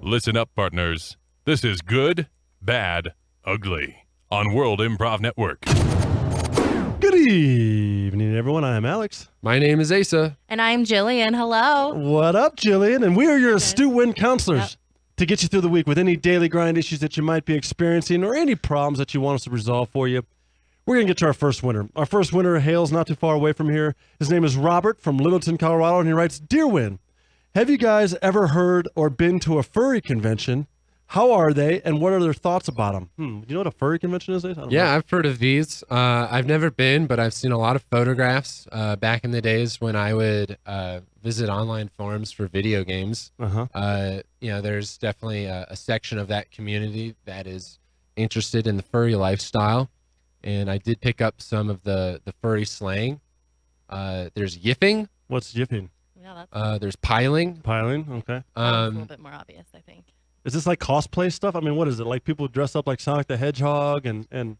Listen up, partners. This is Good, Bad, Ugly on World Improv Network. Good evening, everyone. I am Alex. My name is Asa. And I'm Jillian. Hello. What up, Jillian? And we are your astute wind counselors to get you through the week with any daily grind issues that you might be experiencing or any problems that you want us to resolve for you. We're going to get to our first winner. Our first winner hails not too far away from here. His name is Robert from Littleton, Colorado, and he writes, Dear Win, have you guys ever heard or been to a furry convention? How are they, and what are their thoughts about them? Do you know what a furry convention is? Yeah, I've heard of these. I've never been, but I've seen a lot of photographs back in the days when I would visit online forums for video games. There's definitely a section of that community that is interested in the furry lifestyle, and I did pick up some of the furry slang. There's yiffing. What's yiffing? Yeah, there's piling. Piling, okay. a little bit more obvious, I think. Is this like cosplay stuff? I mean, what is it? Like people dress up like Sonic the Hedgehog and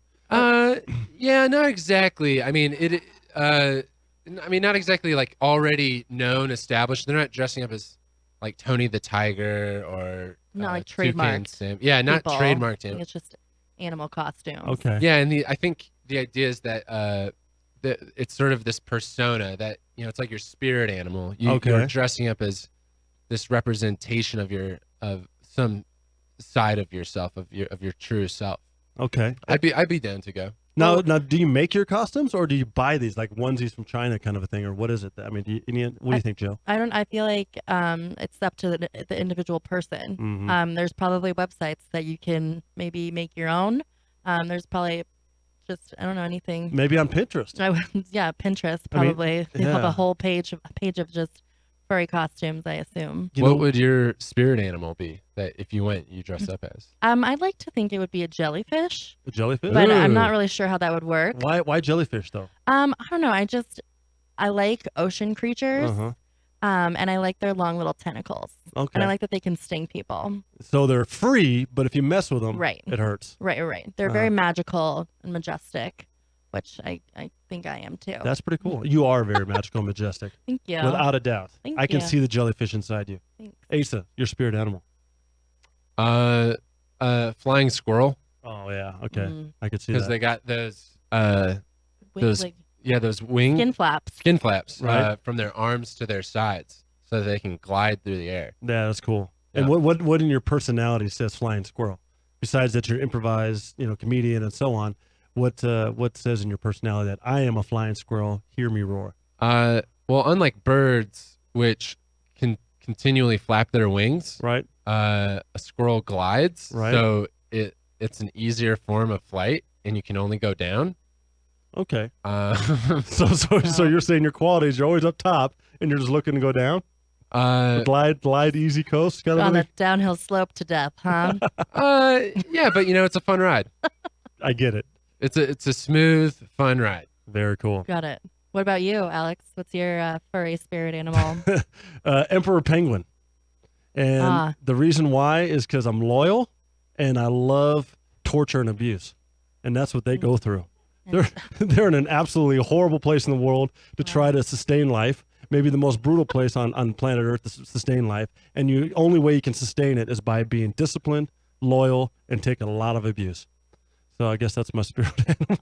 Yeah, not exactly. I mean, not exactly like already known, established. They're not dressing up as like Tony the Tiger or Not like Toucan trademarked Sam. Yeah, not people. trademarked. I think it's just animal costumes. Okay. Yeah, and I think the idea is that it's sort of this persona that, it's like your spirit animal. You're dressing up as this representation of some side of yourself, of your true self. Okay. I'd be down to go. Now, do you make your costumes or do you buy these like onesies from China kind of a thing, or what is it? I mean, what do you think, Jill? I feel like it's up to the individual person. Mm-hmm. There's probably websites that you can maybe make your own. There's probably just, I don't know, anything. Maybe on Pinterest. Yeah, Pinterest probably. They have yeah. a whole page of just furry costumes, I assume. What would your spirit animal be that if you went, you dress up as? I'd like to think it would be a jellyfish. A jellyfish? But I'm not really sure how that would work. Why jellyfish though? I don't know. I like ocean creatures. And I like their long little tentacles. Okay. And I like that they can sting people. So they're free, but if you mess with them, it hurts. Right. They're very magical and majestic, which I think I am too. That's pretty cool. You are very magical and majestic. Thank you. Without a doubt. I can see the jellyfish inside you. Thanks. Asa, your spirit animal. Flying squirrel. Oh yeah. Okay. I could see that. Because they got those those wings. Skin flaps. Right. From their arms to their sides, so they can glide through the air. Yeah, that's cool. Yeah. And what in your personality says flying squirrel? Besides that you're improvised, comedian and so on, what says in your personality that I am a flying squirrel, hear me roar? Well, unlike birds, which can continually flap their wings, right? A squirrel glides, right? So it's an easier form of flight, and you can only go down. Okay. So you're saying your qualities, you're always up top, and you're just looking to go down? Glide, easy coast kind of on thing? a downhill slope to death, huh? Yeah, but it's a fun ride. I get it. It's a smooth, fun ride. Very cool. Got it. What about you, Alex? What's your furry spirit animal? Emperor penguin. And the reason why is because I'm loyal and I love torture and abuse. And that's what they go through. They're in an absolutely horrible place in the world to try to sustain life. Maybe the most brutal place on planet Earth to sustain life. And the only way you can sustain it is by being disciplined, loyal, and taking a lot of abuse. So I guess that's my spirit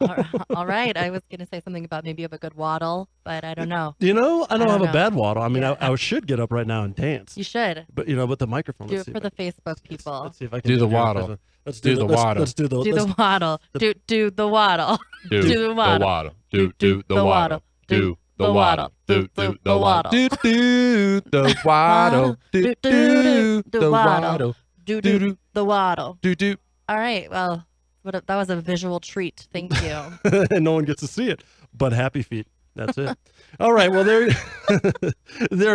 animal. All right. I was going to say something about maybe you have a good waddle, but I don't know. I don't have a bad waddle. I mean, I should get up right now and dance. You should. But, but the microphone. Do it for the Facebook people. Let's see if I can do the waddle. Let's do the waddle. Let's do the waddle. Do the waddle. Do the waddle. Do the waddle. Do the waddle. Do the waddle. Do the waddle. Do the waddle. Do the waddle. Do the waddle. Do. All right. Well, that was a visual treat. Thank you. And no one gets to see it, but happy feet. That's it. All right. Well, there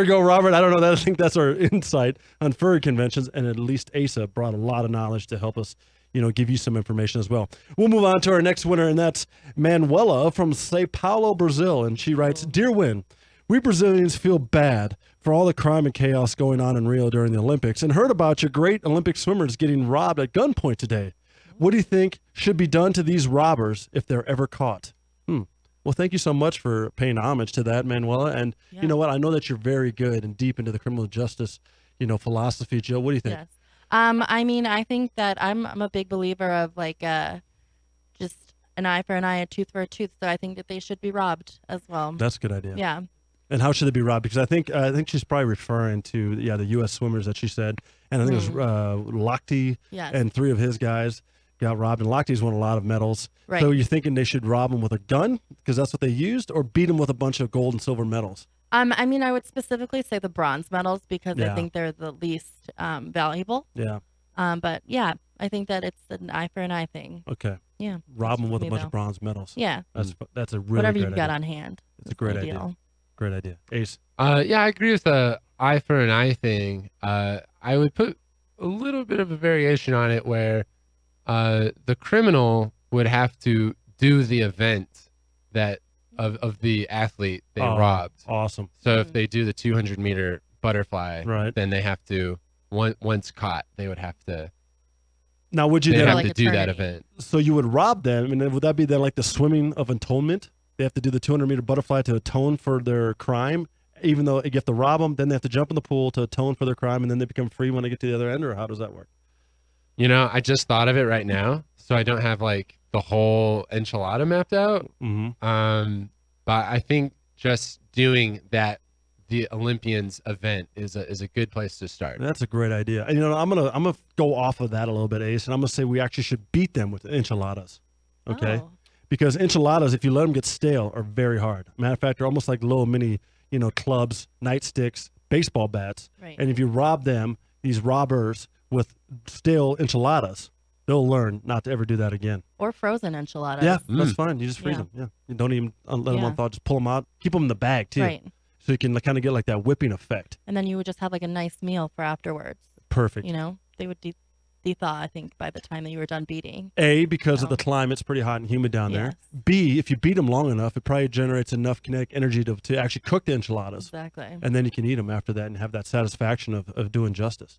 you go, Robert. I don't know. I think that's our insight on furry conventions. And at least Asa brought a lot of knowledge to help us, give you some information as well. We'll move on to our next winner, and that's Manuela from Sao Paulo, Brazil. And she writes, Dear Win, we Brazilians feel bad for all the crime and chaos going on in Rio during the Olympics and heard about your great Olympic swimmers getting robbed at gunpoint today. What do you think should be done to these robbers if they're ever caught? Well, thank you so much for paying homage to that, Manuela. And you know what? I know that you're very good and deep into the criminal justice, philosophy. Jill, what do you think? Yes. I mean, I think that I'm a big believer of like just an eye for an eye, a tooth for a tooth. So I think that they should be robbed as well. That's a good idea. Yeah. And how should they be robbed? Because I think she's probably referring to the U.S. swimmers that she said, and I think it was Lochte and 3 of his guys got robbed, and Lochte's won a lot of medals. Right. So you're thinking they should rob them with a gun because that's what they used, or beat them with a bunch of gold and silver medals? I mean, I would specifically say the bronze medals because I think they're the least valuable. Yeah. But yeah, I think that it's an eye for an eye thing. Okay. Yeah. Rob them with a bunch of bronze medals. Yeah. That's a really whatever great you've got idea. on hand. It's a great idea. Great idea. Ace. Yeah, I agree with the eye for an eye thing. I would put a little bit of a variation on it where the criminal would have to do the event that of the athlete they robbed. Awesome. So if they do the 200-meter butterfly, right, then they have to once caught, they would have to. Now, would you then then have to do that event? So you would rob them, and would that be then like the swimming of atonement? They have to do the 200-meter butterfly to atone for their crime, even though you have to rob them. Then they have to jump in the pool to atone for their crime, and then they become free when they get to the other end. Or how does that work? I just thought of it right now, so I don't have like the whole enchilada mapped out. But I think just doing that, the Olympians event is a good place to start. That's a great idea. And I'm gonna go off of that a little bit, Ace, and I'm gonna say we actually should beat them with enchiladas. Okay. Because enchiladas, if you let them get stale, are very hard. Matter of fact, they're almost like little mini, clubs, nightsticks, baseball bats. Right. And if you rob them, these robbers, with stale enchiladas, they'll learn not to ever do that again. Or frozen enchiladas. Yeah, that's fine. You just freeze them. Yeah. You don't even let them on thaw. Just pull them out. Keep them in the bag, too. Right. So you can kind of get like that whipping effect. And then you would just have like a nice meal for afterwards. Perfect. They would thaw, I think, by the time that you were done beating. A, because of the climate, it's pretty hot and humid down there. B, if you beat them long enough, it probably generates enough kinetic energy to actually cook the enchiladas. Exactly. And then you can eat them after that and have that satisfaction of doing justice.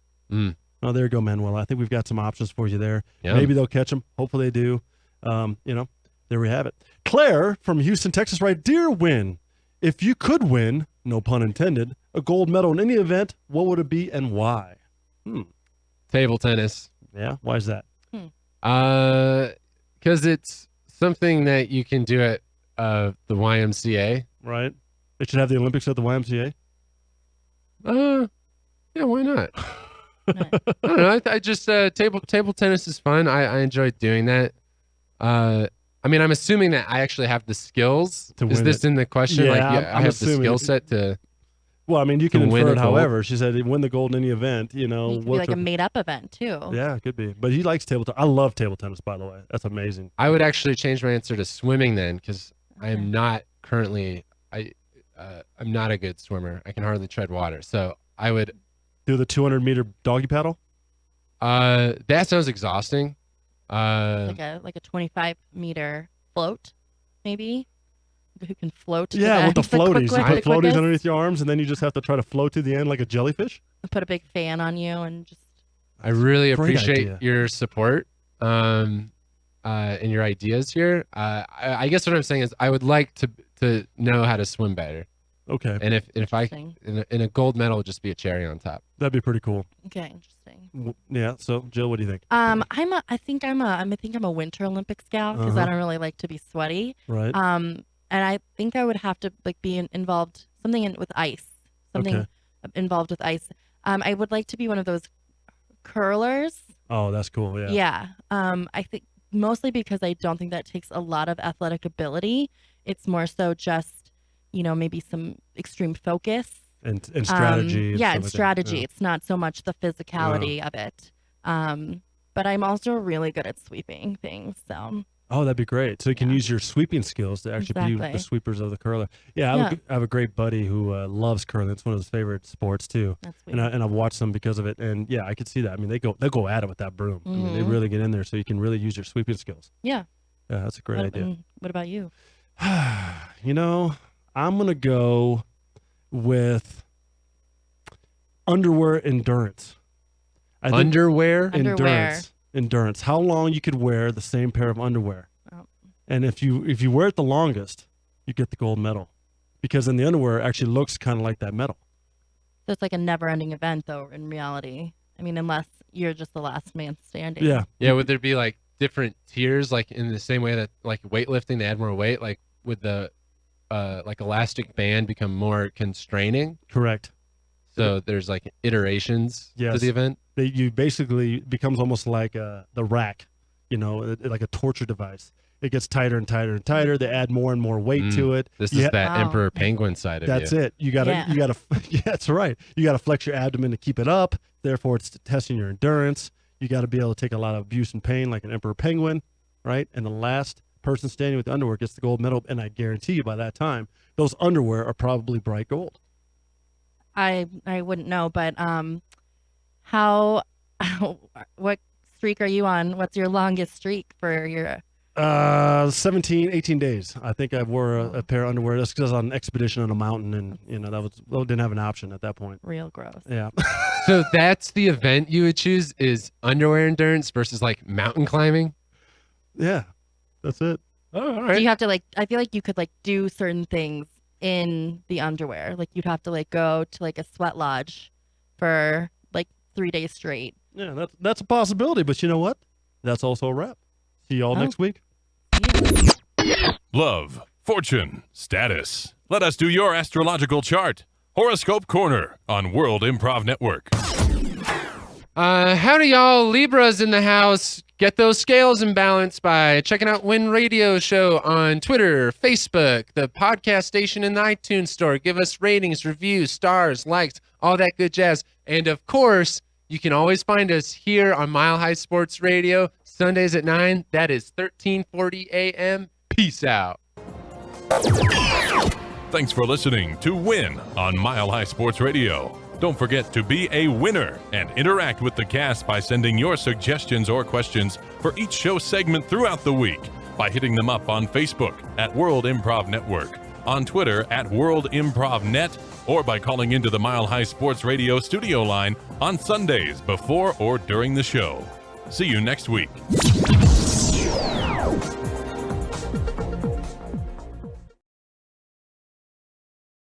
Oh, there you go, Manuel. I think we've got some options for you there. Yeah. Maybe they'll catch them. Hopefully they do. There we have it. Claire from Houston, Texas, right? Dear Win, if you could win, no pun intended, a gold medal in any event, what would it be and why? Table tennis. Yeah, why is that? Because it's something that you can do at the YMCA. Right. They should have the Olympics at the YMCA. Yeah, why not? I don't know. I just table tennis is fun. I enjoy doing that. I mean, I'm assuming that I actually have the skills. Is this in the question? Yeah, like, I'm I have assuming the skill set to. Well, I mean, you can win infer a it gold. however. She said win the gold in any event, It could be like a made-up event, too. Yeah, it could be. But he likes table tennis. I love table tennis, by the way. That's amazing. I would actually change my answer to swimming then, because I am not currently. I'm not a good swimmer. I can hardly tread water. So I would do the 200-meter doggy paddle. That sounds exhausting. Like a 25-meter float, maybe. Who can float? Yeah, with the floaties. You put floaties quickest. underneath your arms, and then you just have to try to float to the end like a jellyfish. Put a big fan on you and just. I really Great appreciate idea. your support and your ideas here. I guess what I'm saying is I would like to know how to swim better. Okay. And if I in a gold medal would just be a cherry on top. That'd be pretty cool. Okay, interesting. Yeah. So, Jill, what do you think? I think I'm a Winter Olympics gal because I don't really like to be sweaty. Right. And I think I would have to be involved with ice. Something involved with ice. I would like to be one of those curlers. Oh, that's cool. Yeah. Yeah. I think mostly because I don't think that takes a lot of athletic ability. It's more so just, maybe some extreme focus. And strategy. And strategy. Yeah. It's not so much the physicality of it. But I'm also really good at sweeping things. So. Oh, that'd be great. So you can use your sweeping skills to actually be the sweepers of the curler. Yeah, I have a great buddy who loves curling. It's one of his favorite sports too. That's sweet. And I've watched them because of it. And yeah, I could see that. I mean, they'll go at it with that broom. I mean, they really get in there, so you can really use your sweeping skills. Yeah. Yeah, that's a great idea. What about you? I'm gonna go with underwear endurance. Underwear? Endurance. endurance, how long you could wear the same pair of underwear. Oh. And if you wear it the longest, you get the gold medal, because then the underwear actually looks kind of like that medal. So it's like a never-ending event, though, in reality. I mean, unless you're just the last man standing. Yeah. Yeah. Would there be like different tiers, like in the same way that like weightlifting, they add more weight? Like would the like elastic band become more constraining? Correct. So there's like iterations to Yes. the event. You basically becomes almost like the rack, like a torture device. It gets tighter and tighter and tighter. They add more and more weight to it. This You is that Wow. Emperor Penguin side of That's you. it. You gotta, yeah, that's right. You gotta flex your abdomen to keep it up. Therefore, it's testing your endurance. You gotta be able to take a lot of abuse and pain like an Emperor Penguin, right? And the last person standing with the underwear gets the gold medal. And I guarantee you by that time, those underwear are probably bright gold. I wouldn't know, but how what streak are you on? What's your longest streak for your 17, 18 days. I think I wore a pair of underwear. That's because I was on an expedition on a mountain, and didn't have an option at that point. real gross? Yeah. So that's the event you would choose, is underwear endurance versus like mountain climbing? Yeah. That's it. Oh, all Do right. you have to like? I feel like you could like do certain things in the underwear. Like you'd have to like go to like a sweat lodge for like 3 days straight. Yeah, that's a possibility, but you know what? That's also a wrap. See y'all Oh. next week. Love, fortune, status. Let us do your astrological chart. Horoscope Corner on World Improv Network. Howdy, y'all. Libras in the house. Get those scales in balance by checking out Win Radio Show on Twitter, Facebook, the podcast station in the iTunes store. Give us ratings, reviews, stars, likes, all that good jazz. And of course, you can always find us here on Mile High Sports Radio, Sundays at 9. That is 1340 a.m. Peace out. Thanks for listening to Win on Mile High Sports Radio. Don't forget to be a winner and interact with the cast by sending your suggestions or questions for each show segment throughout the week by hitting them up on Facebook at World Improv Network, on Twitter at World Improv Net, or by calling into the Mile High Sports Radio studio line on Sundays before or during the show. See you next week.